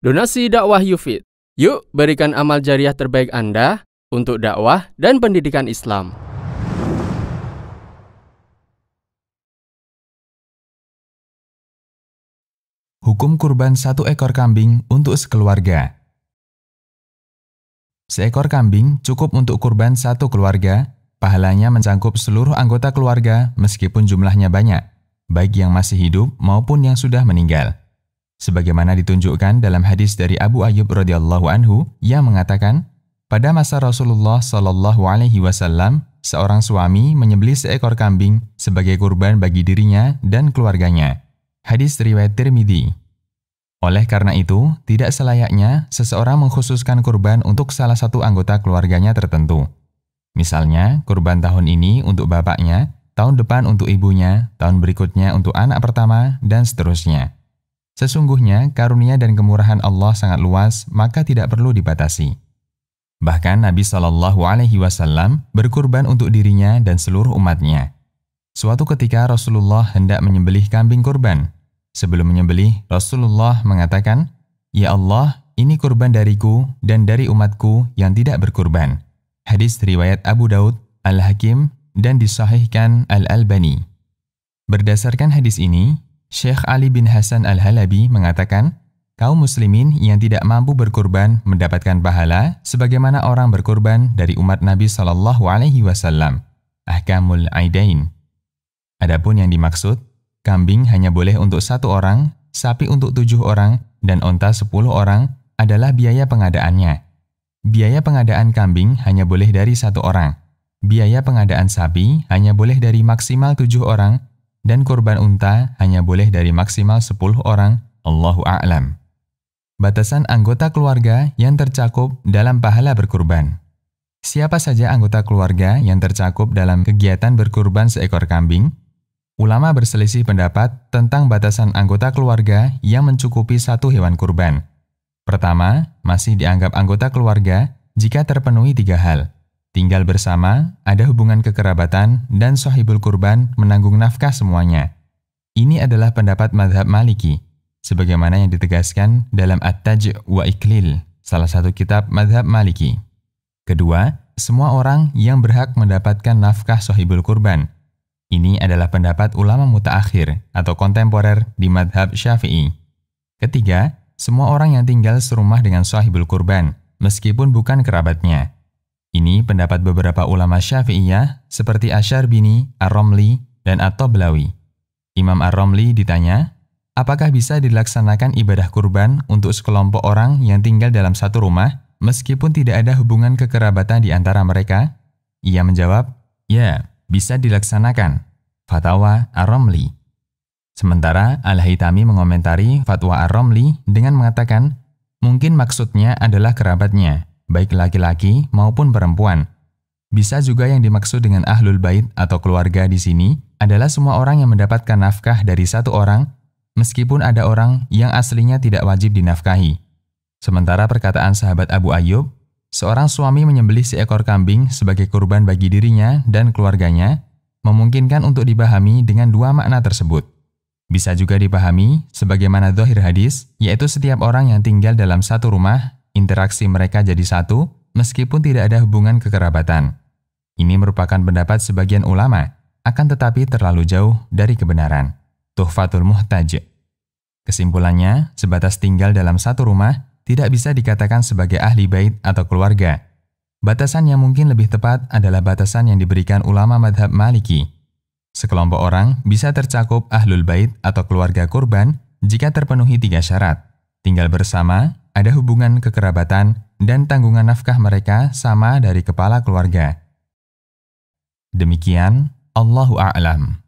Donasi dakwah Yufid. Yuk berikan amal jariah terbaik Anda untuk dakwah dan pendidikan Islam. Hukum kurban 1 ekor kambing untuk sekeluarga. Seekor kambing cukup untuk kurban 1 keluarga, pahalanya mencakup seluruh anggota keluarga meskipun jumlahnya banyak, baik yang masih hidup maupun yang sudah meninggal. Sebagaimana ditunjukkan dalam hadis dari Abu Ayyub radhiyallahu anhu yang mengatakan, pada masa Rasulullah Shallallahu alaihi wasallam, seorang suami menyembelih seekor kambing sebagai kurban bagi dirinya dan keluarganya. Hadis riwayat Tirmidzi. Oleh karena itu, tidak selayaknya seseorang mengkhususkan kurban untuk salah satu anggota keluarganya tertentu. Misalnya, kurban tahun ini untuk bapaknya, tahun depan untuk ibunya, tahun berikutnya untuk anak pertama, dan seterusnya. Sesungguhnya, karunia dan kemurahan Allah sangat luas, maka tidak perlu dibatasi. Bahkan Nabi Shallallahu alaihi wasallam berkurban untuk dirinya dan seluruh umatnya. Suatu ketika Rasulullah hendak menyembelih kambing kurban. Sebelum menyembelih, Rasulullah mengatakan, "Ya Allah, ini kurban dariku dan dari umatku yang tidak berkurban." Hadis riwayat Abu Daud, Al-Hakim, dan disahihkan Al-Albani. Berdasarkan hadis ini, Syekh Ali bin Hasan Al-Halabi mengatakan, kaum muslimin yang tidak mampu berkurban mendapatkan pahala sebagaimana orang berkurban dari umat Nabi Shallallahu alaihi wasallam. Ahkamul Aidain. Adapun yang dimaksud, kambing hanya boleh untuk 1 orang, sapi untuk 7 orang, dan onta 10 orang adalah biaya pengadaannya. Biaya pengadaan kambing hanya boleh dari 1 orang. Biaya pengadaan sapi hanya boleh dari maksimal 7 orang, dan kurban unta hanya boleh dari maksimal 10 orang. Allahu a'lam. Batasan anggota keluarga yang tercakup dalam pahala berkurban. Siapa saja anggota keluarga yang tercakup dalam kegiatan berkurban seekor kambing? Ulama berselisih pendapat tentang batasan anggota keluarga yang mencukupi 1 hewan kurban. Pertama, masih dianggap anggota keluarga jika terpenuhi 3 hal. Tinggal bersama, ada hubungan kekerabatan, dan sahibul kurban menanggung nafkah semuanya. Ini adalah pendapat mazhab Maliki, sebagaimana yang ditegaskan dalam At-Taj' wa Iklil, salah satu kitab mazhab Maliki. Kedua, semua orang yang berhak mendapatkan nafkah sahibul kurban. Ini adalah pendapat ulama mutaakhir atau kontemporer di mazhab Syafi'i. Ketiga, semua orang yang tinggal serumah dengan sahibul kurban, meskipun bukan kerabatnya. Ini pendapat beberapa ulama Syafi'iyah seperti Asy-Syarbini, Ar-Ramli, dan At-Tablawi. Imam Ar-Ramli ditanya, apakah bisa dilaksanakan ibadah kurban untuk sekelompok orang yang tinggal dalam satu rumah meskipun tidak ada hubungan kekerabatan di antara mereka? Ia menjawab, ya, bisa dilaksanakan. Fatwa Ar-Ramli. Sementara Al-Haytami mengomentari fatwa Ar-Ramli dengan mengatakan, mungkin maksudnya adalah kerabatnya, baik laki-laki maupun perempuan. Bisa juga yang dimaksud dengan ahlul bait atau keluarga di sini adalah semua orang yang mendapatkan nafkah dari 1 orang, meskipun ada orang yang aslinya tidak wajib dinafkahi. Sementara perkataan sahabat Abu Ayyub, seorang suami menyembelih seekor kambing sebagai kurban bagi dirinya dan keluarganya, memungkinkan untuk dipahami dengan 2 makna tersebut. Bisa juga dipahami sebagaimana zahir hadis, yaitu setiap orang yang tinggal dalam satu rumah, interaksi mereka jadi satu, meskipun tidak ada hubungan kekerabatan. Ini merupakan pendapat sebagian ulama, akan tetapi terlalu jauh dari kebenaran. Tuhfatul Muhtaj. Kesimpulannya, sebatas tinggal dalam satu rumah, tidak bisa dikatakan sebagai ahli bait atau keluarga. Batasan yang mungkin lebih tepat adalah batasan yang diberikan ulama madhab Maliki. Sekelompok orang bisa tercakup ahlul bait atau keluarga kurban jika terpenuhi 3 syarat. Tinggal bersama, ada hubungan kekerabatan, dan tanggungan nafkah mereka sama dari kepala keluarga. Demikian, Allahu a'lam.